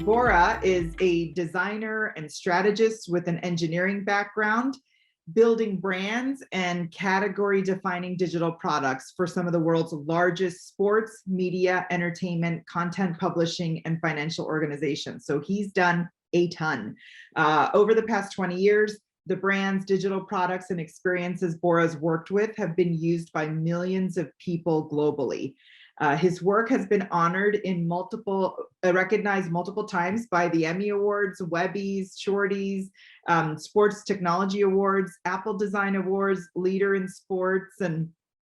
Bora is a designer and strategist with an engineering background, building brands and category defining digital products for some of the world's largest sports, media, entertainment, content publishing, and financial organizations. So he's done a ton. Over the past 20 years, the brands, digital products, and experiences Bora's worked with have been used by millions of people globally. His work has been honored in recognized multiple times by the Emmy Awards, Webbies, Shorties, Sports Technology Awards, Apple Design Awards, Leader in Sports, and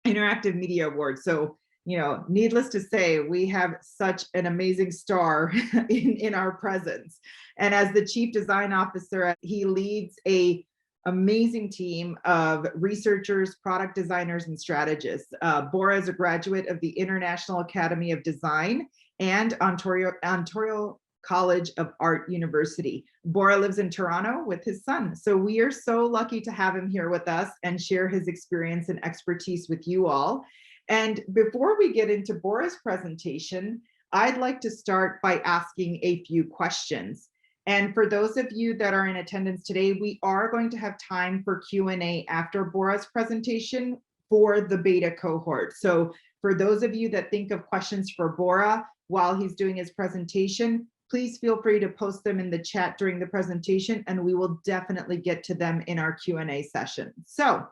Interactive Media Awards. So, needless to say, we have such an amazing star in our presence. And as the Chief Design Officer, he leads a amazing team of researchers, product designers, and strategists. Bora is a graduate of the International Academy of Design and Ontario College of Art University. Bora lives in Toronto with his son. So we are so lucky to have him here with us and share his experience and expertise with you all. And before we get into Bora's presentation, I'd like to start by asking a few questions. And for those of you that are in attendance today, we are going to have time for Q&A after Bora's presentation for the beta cohort. So for those of you that think of questions for Bora while he's doing his presentation, please feel free to post them in the chat during the presentation, and we will definitely get to them in our Q&A session. So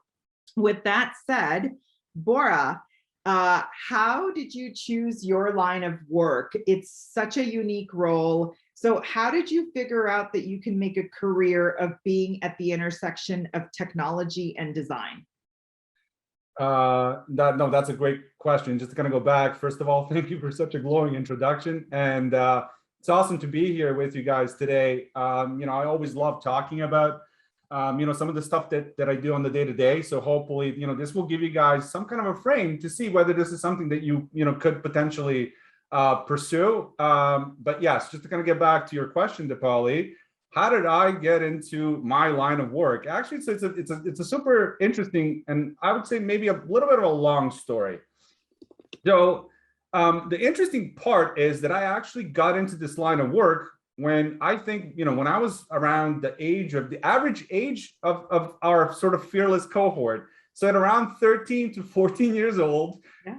with that said, Bora, how did you choose your line of work? It's such a unique role. So how did you figure out that you can make a career of being at the intersection of technology and design? That's a great question. Just to kind of go back, first of all, thank you for such a glowing introduction. And it's awesome to be here with you guys today. I always love talking about some of the stuff that I do on the day-to-day. So hopefully, this will give you guys some kind of a frame to see whether this is something that you could potentially pursue. But yes, just to kind of get back to your question, Dipali, how did I get into my line of work? Actually, it's a super interesting, and I would say maybe a little bit of a long story. So the interesting part is that I actually got into this line of work when I think, when I was around the average age of our sort of fearless cohort. So at around 13 to 14 years old, yeah.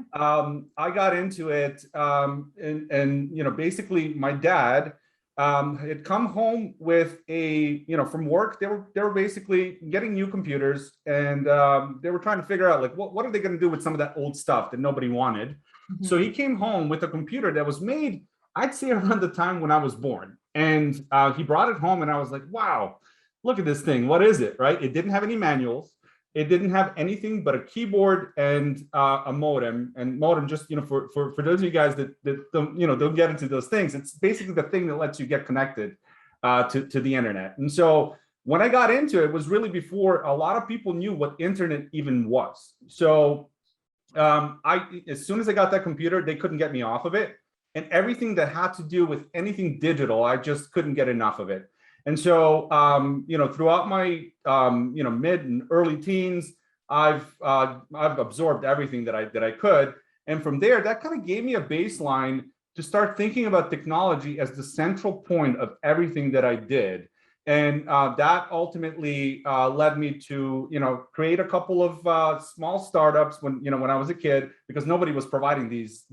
I got into it, and basically my dad had come home with from work. They were basically getting new computers, and they were trying to figure out what are they going to do with some of that old stuff that nobody wanted. Mm-hmm. So he came home with a computer that was made, I'd say, around the time when I was born, and he brought it home, and I was like, wow, look at this thing. What is it? Right? It didn't have any manuals. It didn't have anything but a keyboard and a modem. And modem, just for those of you guys that don't get into those things, it's basically the thing that lets you get connected to the internet. And so when I got into it, was really before a lot of people knew what internet even was. So as soon as I got that computer, they couldn't get me off of it, and everything that had to do with anything digital, I just couldn't get enough of it. And so, throughout my, mid and early teens, I've absorbed everything that I could. And from there, that kind of gave me a baseline to start thinking about technology as the central point of everything that I did. And that ultimately led me to, create a couple of small startups when I was a kid, because nobody was providing these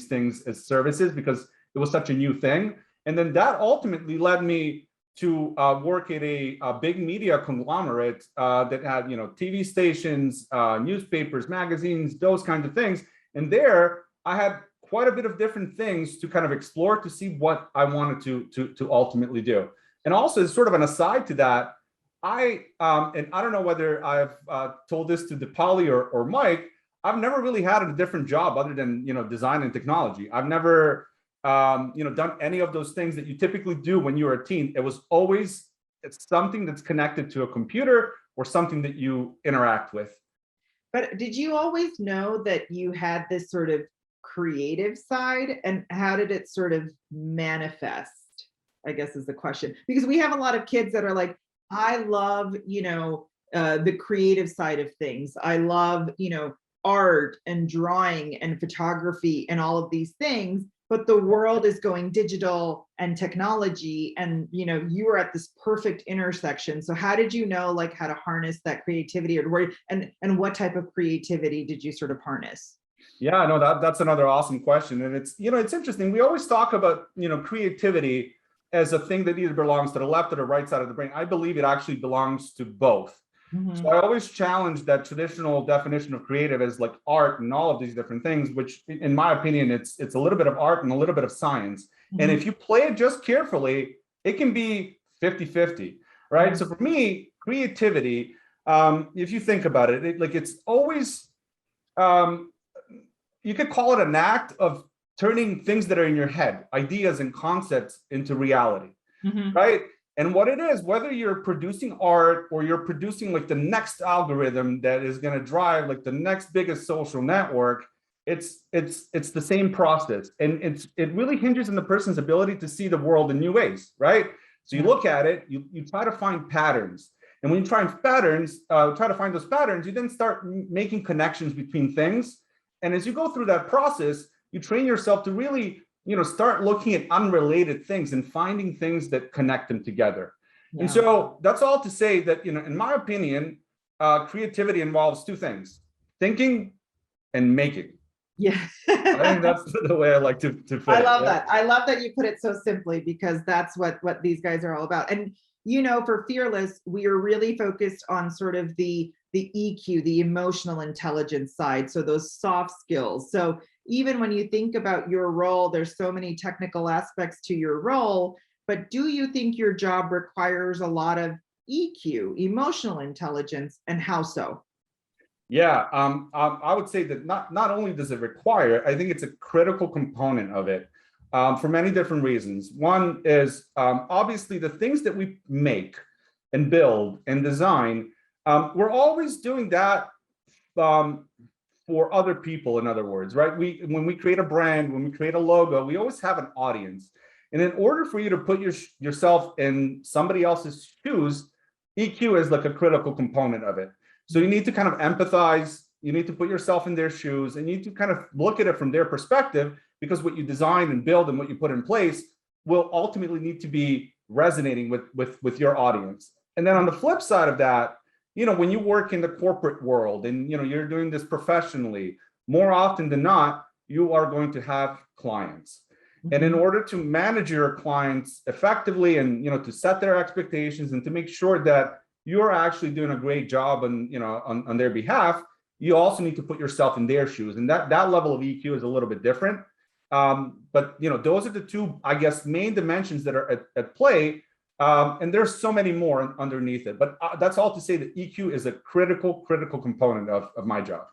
things as services because it was such a new thing. And then that ultimately led me to work at a big media conglomerate that had, TV stations, newspapers, magazines, those kinds of things. And there I had quite a bit of different things to kind of explore to see what I wanted to ultimately do. And also, as sort of an aside to that, and I don't know whether I've told this to Dipali or Mike, I've never really had a different job other than, design and technology. I've never done any of those things that you typically do when you're a teen. It's something that's connected to a computer or something that you interact with. But did you always know that you had this sort of creative side, and how did it sort of manifest, I guess is the question? Because we have a lot of kids that are like, I love, the creative side of things. I love, art and drawing and photography and all of these things. but the world is going digital and technology, and you were at this perfect intersection. So how did you know like how to harness that creativity, or where, and what type of creativity did you sort of harness? Yeah, no, that's another awesome question. And it's interesting. We always talk about, creativity as a thing that either belongs to the left or the right side of the brain. I believe it actually belongs to both. So Mhm. I always challenge that traditional definition of creative as like art and all of these different things, which in my opinion, it's a little bit of art and a little bit of science. And Mhm. if you play it just carefully, it can be 50-50, right? Mhm. So for me, creativity, if you think about it, like it's always, um, you could call it an act of turning things that are in your head, ideas and concepts, into reality, Mhm. right? And what it is, whether you're producing art or you're producing like the next algorithm that is going to drive like the next biggest social network, it's the same process, and it really hinges on the person's ability to see the world in new ways, right? So you Yeah. look at it, you try to find patterns, and when you try to find those patterns, you then start making connections between things, and as you go through that process, you train yourself to really start looking at unrelated things and finding things that connect them together. And Yeah. so that's all to say that, in my opinion, creativity involves two things: thinking and making. Yeah. I think that's the way I like to I fit it. love Yeah. that. I love that you put it so simply, because that's what these guys are all about. And for Fearless, we are really focused on sort of the EQ, the emotional intelligence side, so those soft skills. So even when you think about your role, there's so many technical aspects to your role, but do you think your job requires a lot of EQ, emotional intelligence, and how so? Yeah, I would say that not only does it require, I think it's a critical component of it, for many different reasons. One is, obviously the things that we make and build and design, we're always doing that, um, for other people. In other words, right? When we create a brand, when we create a logo, we always have an audience, and in order for you to put yourself in somebody else's shoes, EQ is like a critical component of it. So you need to kind of empathize, you need to put yourself in their shoes, and you need to kind of look at it from their perspective, because what you design and build and what you put in place will ultimately need to be resonating with your audience. And then on the flip side of that, when you work in the corporate world and you're doing this professionally, more often than not, you are going to have clients. And in Mhm. order to manage your clients effectively, and to set their expectations and to make sure that you're actually doing a great job on their behalf, you also need to put yourself in their shoes. And that level of EQ is a little bit different. But those are the two, I guess, main dimensions that are at play. And there's so many more underneath it. But that's all to say that EQ is a critical component of my job.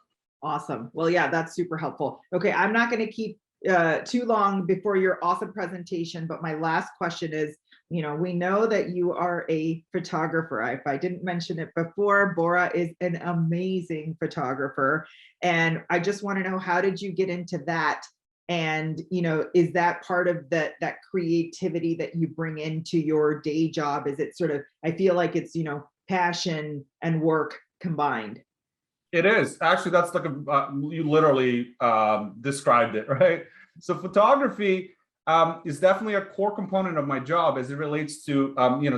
Awesome. Well, yeah, that's super helpful. Okay, I'm not going to keep too long before your awesome presentation, but my last question is, we know that you are a photographer. If I didn't mention it before, Bora is an amazing photographer. And I just want to know, how did you get into that? And, is that part of that creativity that you bring into your day job? Is it sort of, I feel like it's, passion and work combined. It is actually, that's like you literally described it, right? So photography is definitely a core component of my job as it relates to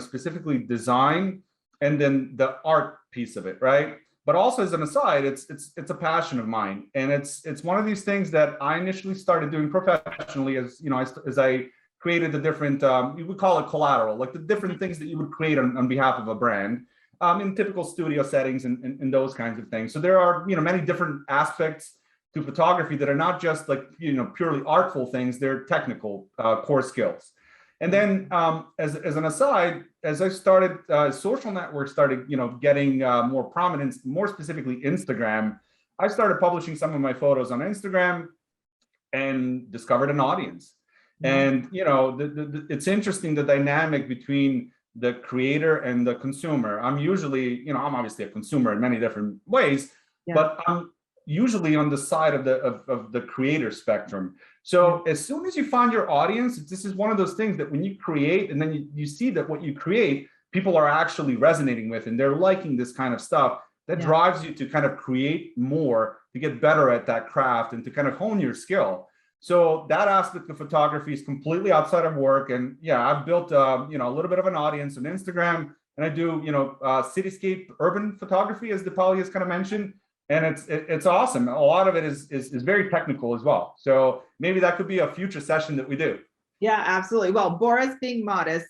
specifically design and then the art piece of it, right? But also as an aside, it's a passion of mine, and it's one of these things that I initially started doing professionally as I created the different, you would call it collateral, like the different things that you would create on behalf of a brand, in typical studio settings and those kinds of things. So there are many different aspects to photography that are not just like purely artful things; they're technical core skills. And then as an aside, as I started, social networks started getting more prominence, more specifically Instagram. I started publishing some of my photos on Instagram and discovered an audience. Yeah. And it's interesting, the dynamic between the creator and the consumer. I'm usually, I'm obviously a consumer in many different ways, Yeah. but I'm usually on the side of the creator spectrum. Yeah. So as soon as you find your audience, this is one of those things that when you create and then you see that what you create, people are actually resonating with and they're liking this kind of stuff, that Yeah. drives you to kind of create more, to get better at that craft and to kind of hone your skill. So that aspect of photography is completely outside of work. And yeah, I've built, you know, a little bit of an audience on Instagram, and I do, you know, cityscape urban photography, as Dipali has kind of mentioned. And it's awesome. A lot of it is very technical as well. So maybe that could be a future session that we do. Yeah, absolutely. Well, Bora's being modest.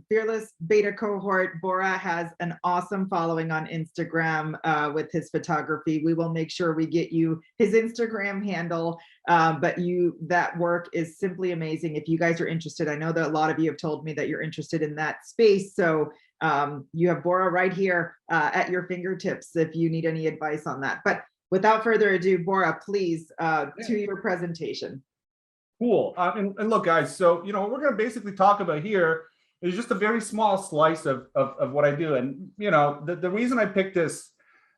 Fearless Beta Cohort, Bora has an awesome following on Instagram with his photography. We will make sure we get you his Instagram handle, but that work is simply amazing. If you guys are interested, I know that a lot of you have told me that you're interested in that space. So you have Bora right here at your fingertips if you need any advice on that. But without further ado, Bora, please, to your presentation. Cool. And look, guys, so, you know, what we're going to basically talk about here is just a very small slice of what I do. And, you know, the reason I picked this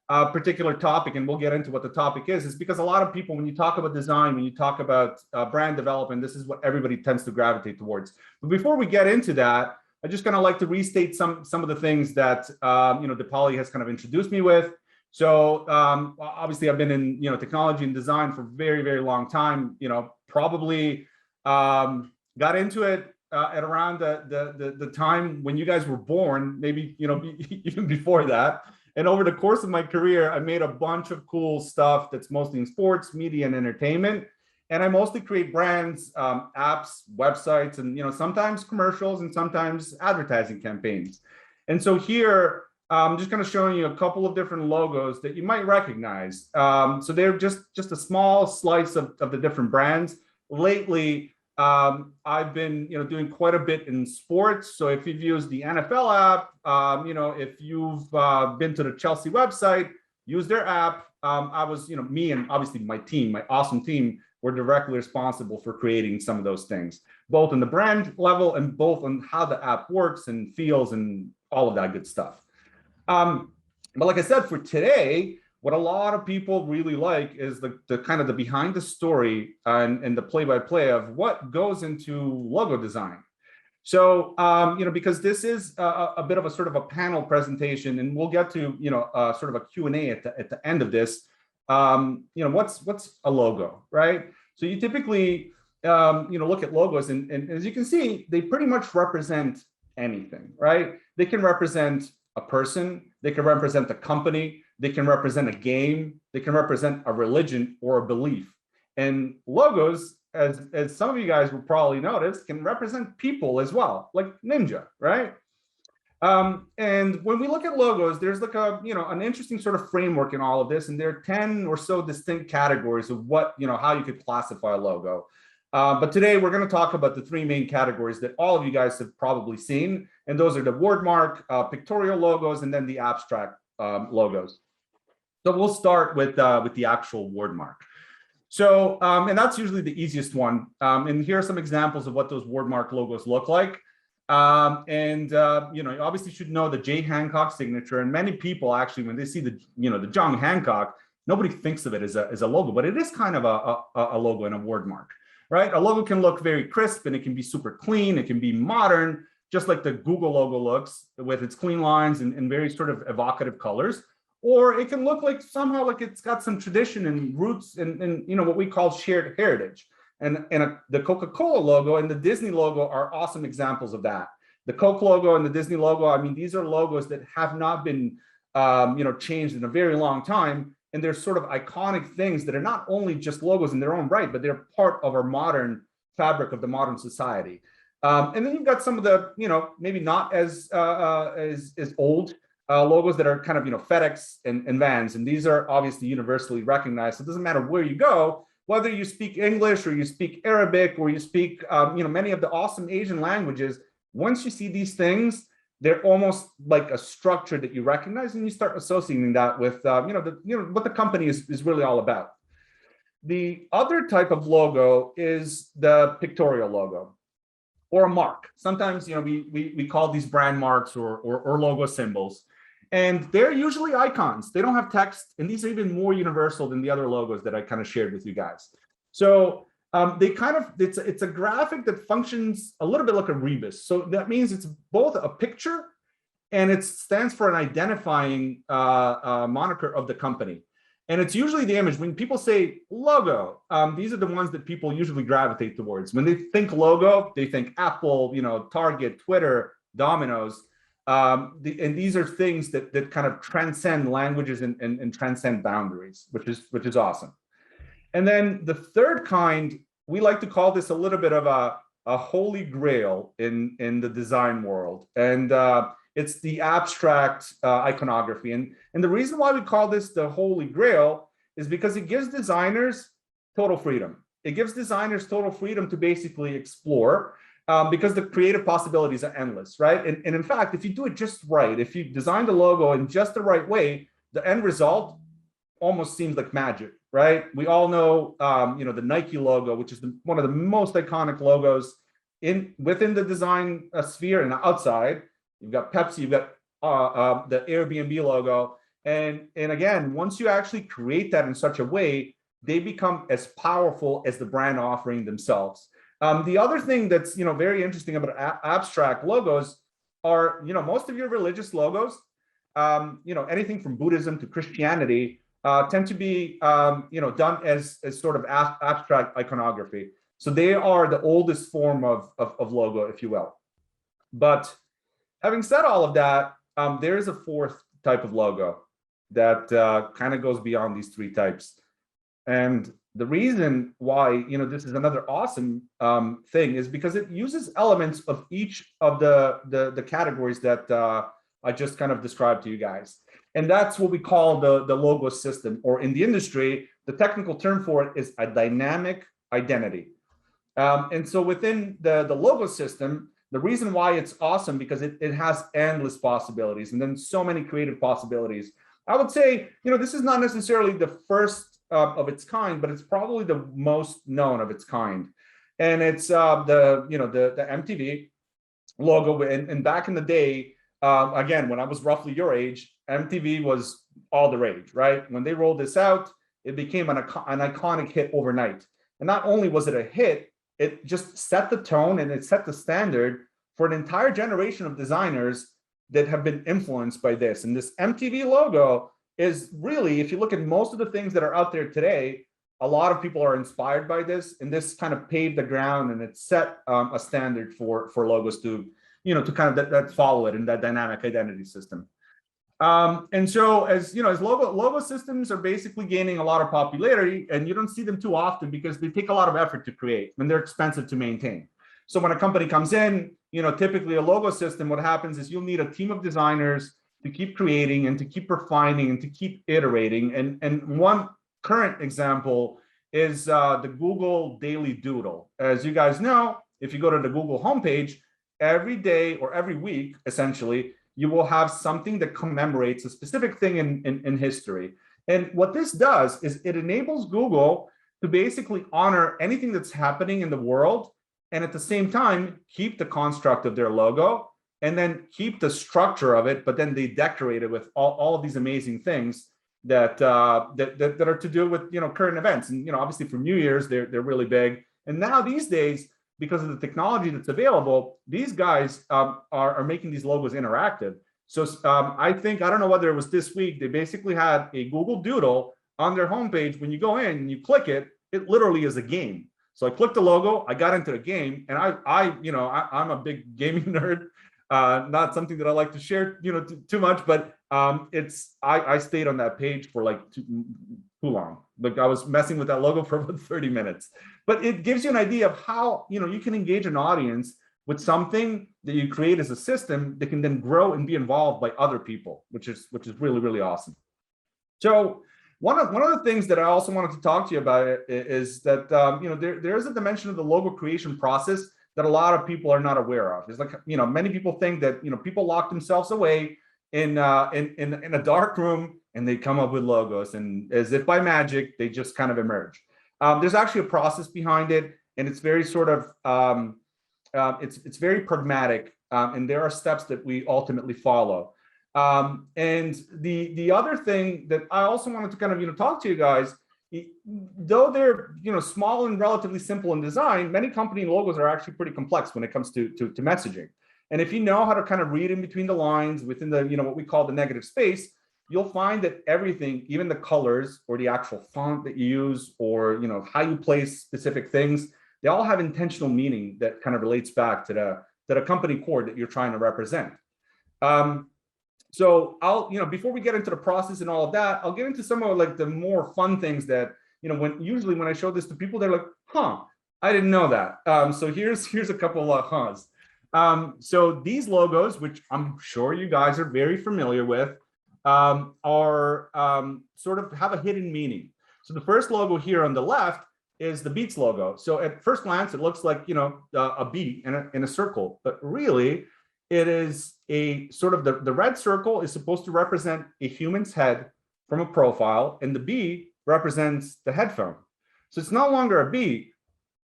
particular topic, and we'll get into what the topic is because a lot of people, when you talk about design, when you talk about brand development, this is what everybody tends to gravitate towards. But before we get into that, I just kind of like to restate some of the things that, you know, Dipali has kind of introduced me with. So obviously I've been in, you know, technology and design for a very, very long time, you know, probably got into it at around the time when you guys were born, maybe, you know, even before that. And over the course of my career, I made a bunch of cool stuff that's mostly in sports, media, and entertainment. And I mostly create brands, apps, websites, and, you know, sometimes commercials and sometimes advertising campaigns. And so here, I'm just kind of showing you a couple of different logos that you might recognize. So they're just a small slice of the different brands. Lately, I've been, you know, doing quite a bit in sports. So if you've used the NFL app, you know, if you've been to the Chelsea website, use their app. I was, you know, me and obviously my team, my awesome team, were directly responsible for creating some of those things, both on the brand level and both on how the app works and feels and all of that good stuff. But like I said, for today, what a lot of people really like is the kind of the behind the story and the play-by-play of what goes into logo design. So, you know, because this is a bit of a sort of a panel presentation, and we'll get to, you know, sort of a Q&A at the end of this. You know, what's a logo, right? So you typically, you know, look at logos, and as you can see, they pretty much represent anything, right? They can represent a person, they can represent a company, they can represent a game, they can represent a religion or a belief. And logos, as some of you guys will probably notice, can represent people as well, like Ninja, right? And when we look at logos, there's like a, you know, an interesting sort of framework in all of this, and there are 10 or so distinct categories of what, you know, how you could classify a logo. But today we're going to talk about the three main categories that all of you guys have probably seen, and those are the wordmark, pictorial logos, and then the abstract logos. So we'll start with the actual wordmark. So, and that's usually the easiest one. And here are some examples of what those wordmark logos look like. You know, you obviously should know the J. Hancock signature, and many people actually, when they see the, you know, the John Hancock, nobody thinks of it as a logo, but it is kind of a logo and a wordmark. Right? A logo can look very crisp and it can be super clean. It can be modern, just like the Google logo looks with its clean lines and very sort of evocative colors. Or it can look like somehow like it's got some tradition and roots and you know, what we call shared heritage. And the Coca-Cola logo and the Disney logo are awesome examples of that. The Coke logo and the Disney logo, I mean, these are logos that have not been, you know, changed in a very long time. And they're sort of iconic things that are not only just logos in their own right, but they're part of our modern fabric of the modern society. And then you've got some of the, you know, maybe not as old logos that are kind of, you know, FedEx and Vans. And these are obviously universally recognized. So it doesn't matter where you go, whether you speak English or you speak Arabic or you speak, you know, many of the awesome Asian languages. Once you see these things, they're almost like a structure that you recognize, and you start associating that with, you know, what the company is really all about. The other type of logo is the pictorial logo or a mark. Sometimes, you know, we call these brand marks or logo symbols, and they're usually icons. They don't have text, and these are even more universal than the other logos that I kind of shared with you guys. So they kind of, it's a graphic that functions a little bit like a rebus. So that means it's both a picture and it stands for an identifying moniker of the company. And it's usually the image. When people say logo, these are the ones that people usually gravitate towards. When they think logo, they think Apple, Target, Twitter, Domino's. And these are things that kind of transcend languages and transcend boundaries, which is awesome. And then the third kind, we like to call this a little bit of a holy grail in the design world. And it's the abstract iconography. And the reason why we call this the holy grail is because it gives designers total freedom. It gives designers total freedom to basically explore because the creative possibilities are endless, right? And in fact, if you do it just right, if you design the logo in just the right way, the end result almost seems like magic, right? We all know, the Nike logo, which is one of the most iconic logos within the design sphere and outside. You've got Pepsi, you've got the Airbnb logo. And again, once you actually create that in such a way, they become as powerful as the brand offering themselves. The other thing that's very interesting about abstract logos are, most of your religious logos, anything from Buddhism to Christianity, tend to be done as sort of abstract iconography. So they are the oldest form of logo, if you will. But having said all of that, there is a fourth type of logo that kind of goes beyond these three types. And the reason why this is another awesome thing is because it uses elements of each of the categories that I just kind of described to you guys. And that's what we call the logo system, or in the industry, the technical term for it is a dynamic identity. And so within the logo system, the reason why it's awesome because it has endless possibilities and then so many creative possibilities. I would say, this is not necessarily the first of its kind, but it's probably the most known of its kind. And it's the MTV logo. And back in the day, again, when I was roughly your age, MTV was all the rage, right? When they rolled this out, it became an iconic hit overnight. And not only was it a hit, it just set the tone and it set the standard for an entire generation of designers that have been influenced by this. And this MTV logo is really, if you look at most of the things that are out there today, a lot of people are inspired by this, and this kind of paved the ground and it set a standard for logos to, to kind of that follow it in that dynamic identity system. And so as logo systems are basically gaining a lot of popularity, and you don't see them too often because they take a lot of effort to create and they're expensive to maintain. So when a company comes in, typically a logo system, what happens is you'll need a team of designers to keep creating and to keep refining and to keep iterating. And one current example is the Google Daily Doodle. As you guys know, if you go to the Google homepage, every day or every week, essentially, you will have something that commemorates a specific thing in history. And what this does is it enables Google to basically honor anything that's happening in the world, and at the same time, keep the construct of their logo, and then keep the structure of it, but then they decorate it with all of these amazing things that that are to do with current events. And obviously for New Year's, they're really big. And now these days, because of the technology that's available, these guys are making these logos interactive. So I don't know whether it was this week, they basically had a Google Doodle on their homepage. When you go in and you click it, it literally is a game. So I clicked the logo, I got into the game, and I'm a big gaming nerd. Not something that I like to share, too much, but I stayed on that page for like too long. Like I was messing with that logo for about 30 minutes. But it gives you an idea of how you can engage an audience with something that you create as a system that can then grow and be involved by other people, which is really, really awesome. So one of the things that I also wanted to talk to you about is that there is a dimension of the logo creation process that a lot of people are not aware of. It's like many people think that people lock themselves away in a dark room and they come up with logos, and as if by magic they just kind of emerge. There's actually a process behind it, and it's very sort of it's very pragmatic, and there are steps that we ultimately follow. And the other thing that I also wanted to kind of talk to you guys, though they're small and relatively simple in design, many company logos are actually pretty complex when it comes to messaging. And if you know how to kind of read in between the lines within the what we call the negative space, you'll find that everything, even the colors or the actual font that you use, or how you place specific things, they all have intentional meaning that kind of relates back to the company core that you're trying to represent. So I'll, before we get into the process and all of that, I'll get into some of like the more fun things that, usually when I show this to people, they're like, huh, I didn't know that. So here's a couple of huhs. So these logos, which I'm sure you guys are very familiar with, are sort of have a hidden meaning. So the first logo here on the left is the Beats logo. So at first glance, it looks like, a beat in a circle, but really it is a sort of the red circle is supposed to represent a human's head from a profile, and the B represents the headphone. So it's no longer a beat,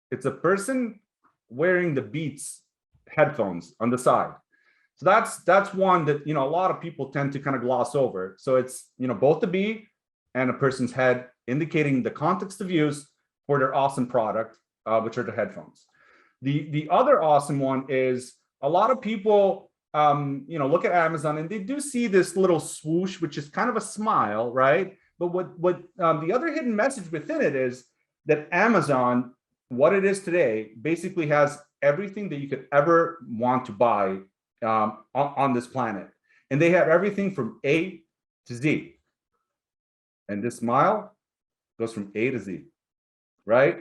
it's a person wearing the Beats headphones on the side. So that's one that, a lot of people tend to kind of gloss over. So it's, both the B and a person's head, indicating the context of use for their awesome product, which are the headphones. The other awesome one is a lot of people, look at Amazon and they do see this little swoosh, which is kind of a smile, right? But what the other hidden message within it is that Amazon, what it is today, basically has everything that you could ever want to buy on this planet. And they have everything from A to Z. And this smile goes from A to Z, right?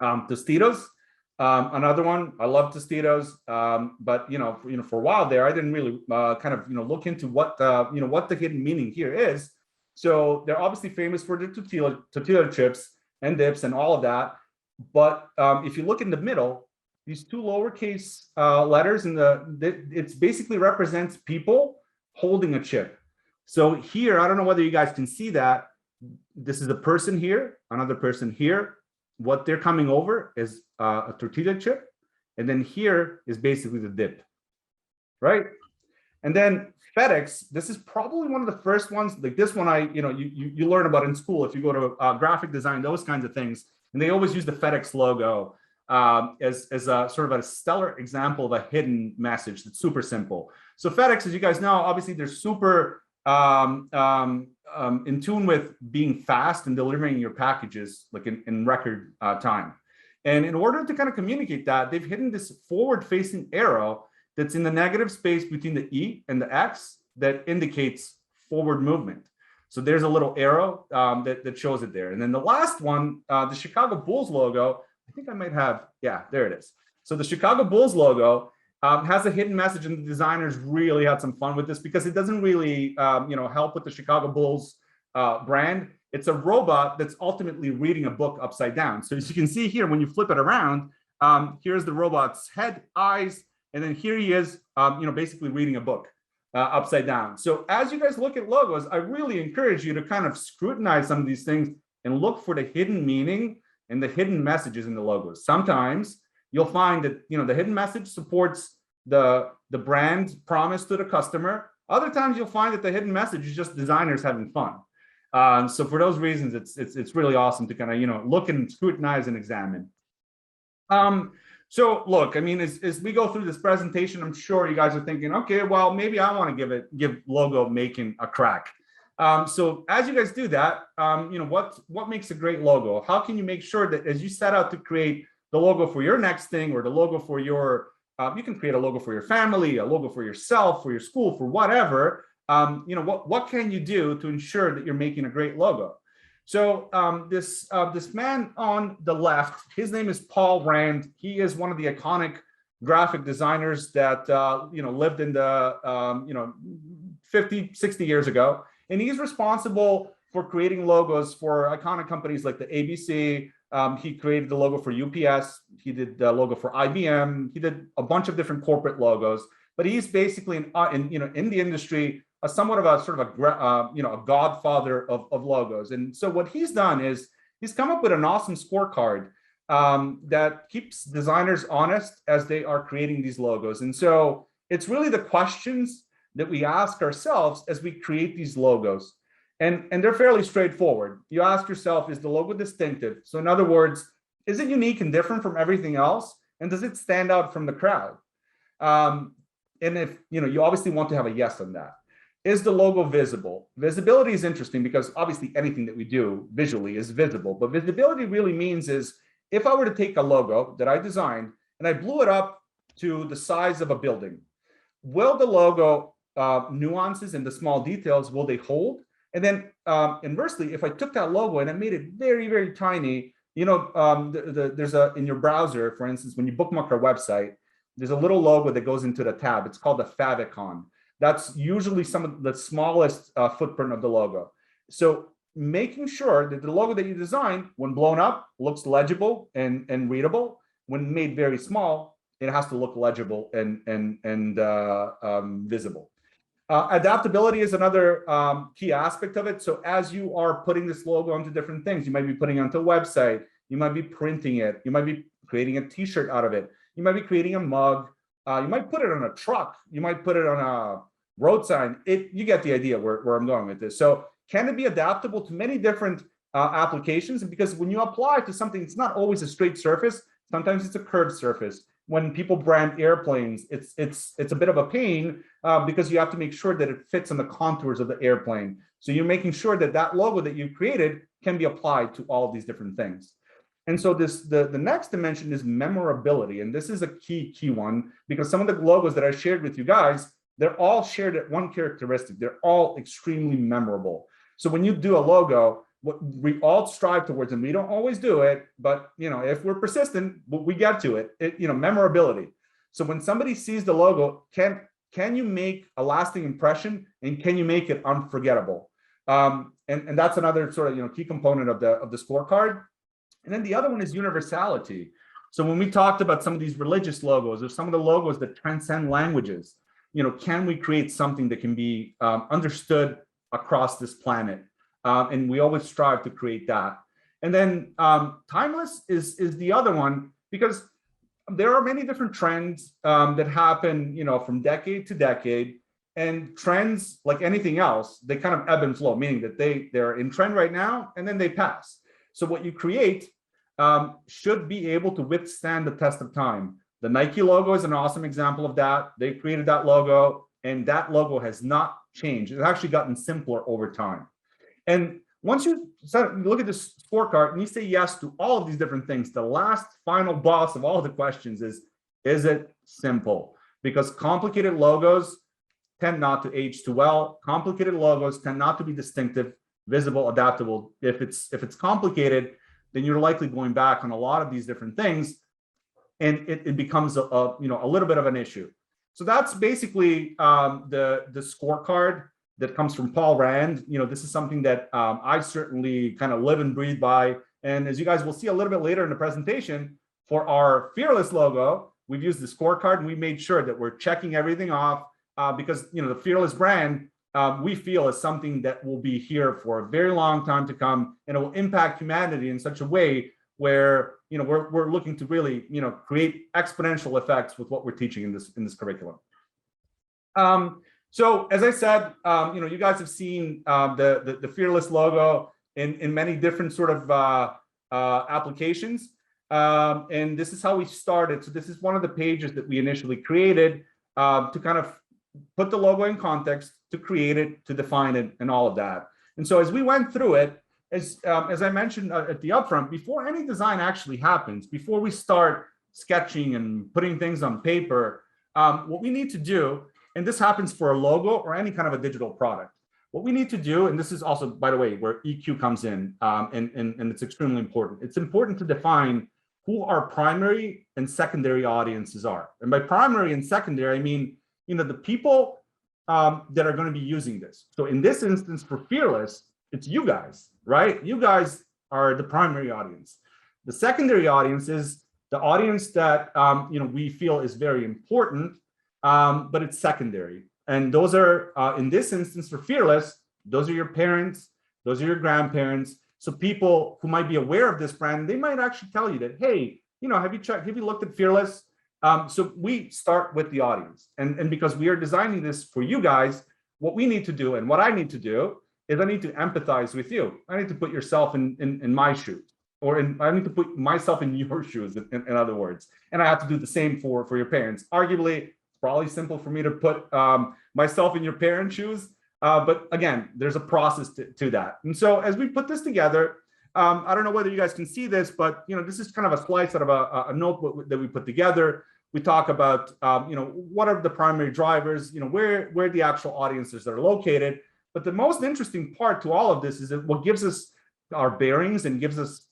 Tostitos, another one. I love Tostitos, but for a while there, I didn't really kind of look into what what the hidden meaning here is. So they're obviously famous for their tortilla chips and dips and all of that. But if you look in the middle, these two lowercase letters it's basically represents people holding a chip. So here, I don't know whether you guys can see that. This is a person here, another person here. What they're coming over is a tortilla chip. And then here is basically the dip, right? And then FedEx, this is probably one of the first ones, like this one you learn about in school if you go to graphic design, those kinds of things. And they always use the FedEx logo as a sort of a stellar example of a hidden message that's super simple. So FedEx, as you guys know, obviously they're super in tune with being fast and delivering your packages like in record time. And in order to kind of communicate that, they've hidden this forward-facing arrow that's in the negative space between the E and the X that indicates forward movement. So there's a little arrow that shows it there. And then the last one, the Chicago Bulls logo, I think I might have, yeah, there it is. So the Chicago Bulls logo has a hidden message, and the designers really had some fun with this because it doesn't really, help with the Chicago Bulls brand. It's a robot that's ultimately reading a book upside down. So as you can see here, when you flip it around, here's the robot's head, eyes, and then here he is, basically reading a book upside down. So as you guys look at logos, I really encourage you to kind of scrutinize some of these things and look for the hidden meaning and the hidden messages in the logos. Sometimes you'll find that the hidden message supports the brand promise to the customer. Other times you'll find that the hidden message is just designers having fun. So for those reasons, it's really awesome to kind of look and scrutinize and examine. So look, I mean, as we go through this presentation, I'm sure you guys are thinking, okay, well, maybe I want to give logo making a crack. So as you guys do that, what makes a great logo? How can you make sure that as you set out to create the logo for your next thing, or the logo for your, you can create a logo for your family, a logo for yourself, for your school, for whatever, what can you do to ensure that you're making a great logo? So this man on the left, his name is Paul Rand. He is one of the iconic graphic designers that lived in the 50, 60 years ago, and he's responsible for creating logos for iconic companies like the ABC. He created the logo for UPS. He did the logo for IBM. He did a bunch of different corporate logos. But he's basically in the industry, somewhat of a sort of a godfather of logos. And so what he's done is he's come up with an awesome scorecard that keeps designers honest as they are creating these logos. And so it's really the questions that we ask ourselves as we create these logos. And they're fairly straightforward. You ask yourself, is the logo distinctive? So in other words, is it unique and different from everything else? And does it stand out from the crowd? And if, you obviously want to have a yes on that. is the logo visible? Visibility is interesting because obviously anything that we do visually is visible, but visibility really means is if I were to take a logo that I designed and I blew it up to the size of a building, will the logo nuances and the small details, will they hold? And then inversely, if I took that logo and I made it very, very tiny, you know, there's in your browser, for instance, when you bookmark our website, there's a little logo that goes into the tab. It's called the favicon. That's usually some of the smallest footprint of the logo. So making sure that the logo that you design, when blown up, looks legible and readable. When made very small, it has to look legible and visible. Adaptability is another key aspect of it. So as you are putting this logo onto different things, you might be putting it onto a website, you might be printing it, you might be creating a t-shirt out of it, you might be creating a mug, you might put it on a truck, you might put it on a road sign. You get the idea where I'm going with this. So can it be adaptable to many different applications? And because when you apply it to something, it's not always a straight surface. Sometimes it's a curved surface. When people brand airplanes, it's a bit of a pain because you have to make sure that it fits on the contours of the airplane. So you're making sure that that logo that you created can be applied to all of these different things. And so the next dimension is memorability. And this is a key one, because some of the logos that I shared with you guys, they're all shared at one characteristic. They're all extremely memorable. So when you do a logo, what we all strive towards, and we don't always do it, but you know, if we're persistent, we get to it. You know, memorability. So when somebody sees the logo, can you make a lasting impression, and can you make it unforgettable? And that's another sort of key component of the scorecard. And then the other one is universality. So when we talked about some of these religious logos, or some of the logos that transcend languages, can we create something that can be understood across this planet? And we always strive to create that. And then timeless is the other one, because there are many different trends that happen, from decade to decade. And trends, like anything else, they kind of ebb and flow, meaning that they're in trend right now and then they pass. So what you create should be able to withstand the test of time. The Nike logo is an awesome example of that. They created that logo, and that logo has not changed. It's actually gotten simpler over time. And once you look at this scorecard and you say yes to all of these different things, the last final boss of all the questions is it simple? Because complicated logos tend not to age too well. Complicated logos tend not to be distinctive, visible, adaptable. If it's complicated, then you're likely going back on a lot of these different things, and it becomes a little bit of an issue. So that's basically the scorecard that comes from Paul Rand. This is something that I certainly kind of live and breathe by. And as you guys will see a little bit later in the presentation, for our Fearless logo, we've used the scorecard, and we made sure that we're checking everything off because the Fearless brand, we feel, is something that will be here for a very long time to come, and it will impact humanity in such a way where we're looking to really create exponential effects with what we're teaching in this curriculum. So as I said, you guys have seen the Fearless logo in many different sort of applications, and this is how we started. So this is one of the pages that we initially created to kind of put the logo in context, to create it, to define it, and all of that. And so as we went through it, as I mentioned at the upfront, before any design actually happens, before we start sketching and putting things on paper, what we need to do, and this happens for a logo or any kind of a digital product, what we need to do, and this is also, by the way, where EQ comes in, and it's extremely important. It's important to define who our primary and secondary audiences are. And by primary and secondary, I mean, the people that are going to be using this. So in this instance, for Fearless, it's you guys, right? You guys are the primary audience. The secondary audience is the audience that we feel is very important, but it's secondary. And those are, in this instance for Fearless, those are your parents, those are your grandparents. So people who might be aware of this brand, they might actually tell you that, hey, have you looked at Fearless? So we start with the audience. And because we are designing this for you guys, what we need to do, and what I need to do, is I need to empathize with you. I need to put yourself in my shoes, or I need to put myself in your shoes, in other words. And I have to do the same for your parents. Arguably, it's probably simple for me to put myself in your parents' shoes, But again, there's a process to that. And so as we put this together, I don't know whether you guys can see this, but this is kind of a slice out of a notebook that we put together. We talk about what are the primary drivers, where the actual audiences are located. But the most interesting part to all of this is that what gives us our bearings and gives us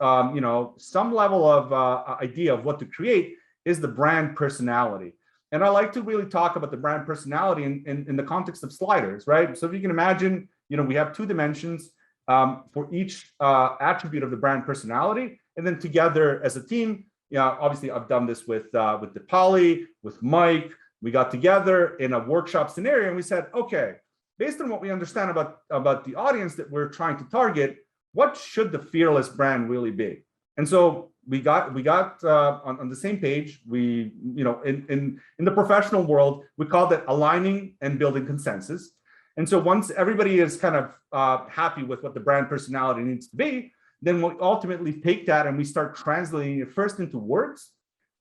some level of idea of what to create is the brand personality. And I like to really talk about the brand personality in the context of sliders, right? So if you can imagine, we have 2 dimensions for each attribute of the brand personality, and then together as a team, obviously I've done this with Dipali, with Mike. We got together in a workshop scenario and we said, okay, based on what we understand about the audience that we're trying to target, what should the Fearless brand really be? And so we got on the same page. We, in the professional world, we call that aligning and building consensus. And so once everybody is kind of happy with what the brand personality needs to be, then we ultimately take that and we start translating it first into words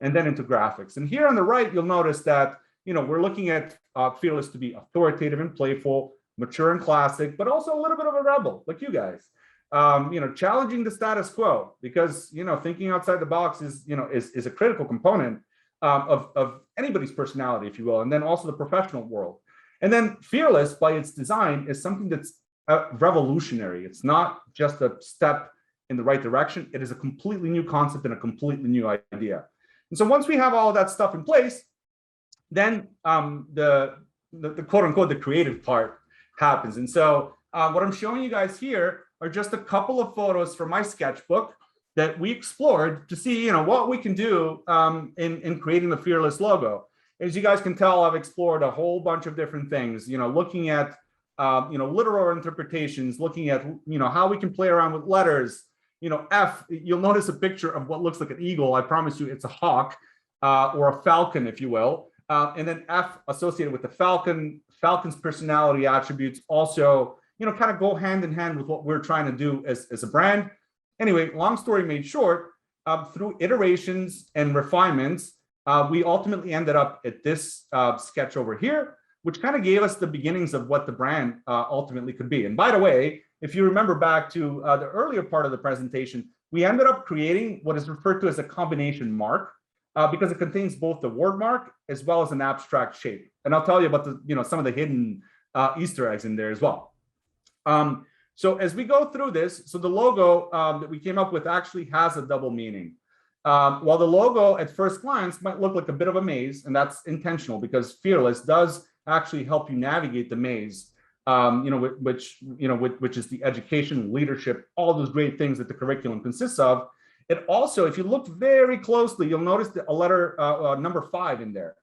and then into graphics. And here on the right, you'll notice that, we're looking at Fearless to be authoritative and playful, mature and classic, but also a little bit of a rebel, like you guys. Challenging the status quo, because thinking outside the box is a critical component of anybody's personality, if you will, and then also the professional world. And then Fearless, by its design, is something that's revolutionary. It's not just a step in the right direction. It is a completely new concept and a completely new idea. And so once we have all of that stuff in place, then the quote unquote the creative part happens. And so what I'm showing you guys here are just a couple of photos from my sketchbook that we explored to see, what we can do in creating the Fearless logo. As you guys can tell, I've explored a whole bunch of different things, looking at, literal interpretations, looking at, how we can play around with letters, F, you'll notice a picture of what looks like an eagle. I promise you it's a hawk or a falcon, if you will. And then F associated with the falcon's personality attributes also, kind of go hand in hand with what we're trying to do as a brand. Anyway, long story made short, through iterations and refinements, we ultimately ended up at this sketch over here, which kind of gave us the beginnings of what the brand ultimately could be. And by the way, if you remember back to the earlier part of the presentation, we ended up creating what is referred to as a combination mark because it contains both the word mark as well as an abstract shape. And I'll tell you about the, some of the hidden Easter eggs in there as well. So as we go through this, so the logo that we came up with actually has a double meaning. While the logo at first glance might look like a bit of a maze, and that's intentional because Fearless does actually help you navigate the maze, which is the education, leadership, all those great things that the curriculum consists of. It also, if you look very closely, you'll notice a letter number 5 in there.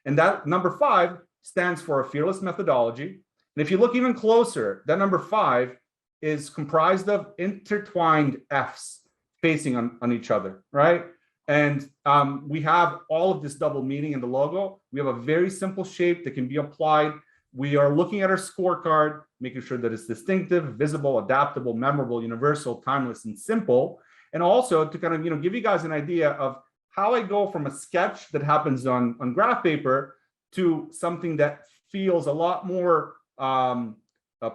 And that number 5 stands for a Fearless methodology. And if you look even closer, that number 5 is comprised of intertwined Fs facing on each other, right? And we have all of this double meaning in the logo. We have a very simple shape that can be applied. We are looking at our scorecard, making sure that it's distinctive, visible, adaptable, memorable, universal, timeless, and simple. And also to kind of give you guys an idea of how I go from a sketch that happens on graph paper to something that feels a lot more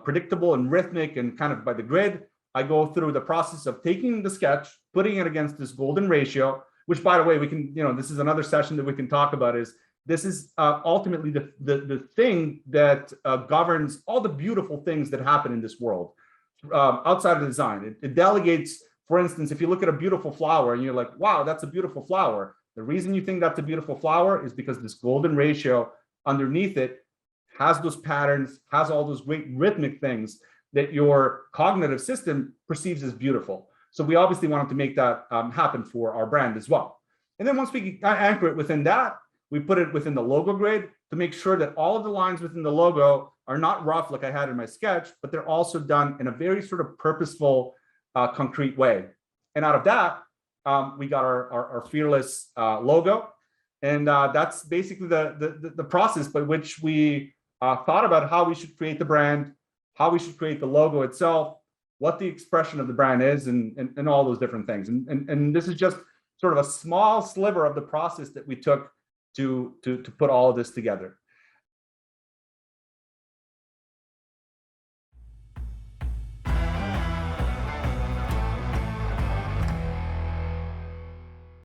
predictable and rhythmic and kind of by the grid. I go through the process of taking the sketch, putting it against this golden ratio, which, by the way, we can, this is another session that we can talk about. Is this is ultimately the thing that governs all the beautiful things that happen in this world outside of design. It delegates, for instance, if you look at a beautiful flower and you're like, wow, that's a beautiful flower. The reason you think that's a beautiful flower is because this golden ratio underneath it has those patterns, has all those great rhythmic things that your cognitive system perceives as beautiful. So we obviously wanted to make that happen for our brand as well. And then once we anchor it within that, we put it within the logo grid to make sure that all of the lines within the logo are not rough like I had in my sketch, but they're also done in a very sort of purposeful, concrete way. And out of that, we got our Fearless logo. And that's basically the process by which we thought about how we should create the brand, how we should create the logo itself, what the expression of the brand is, and all those different things. And this is just sort of a small sliver of the process that we took to put all of this together.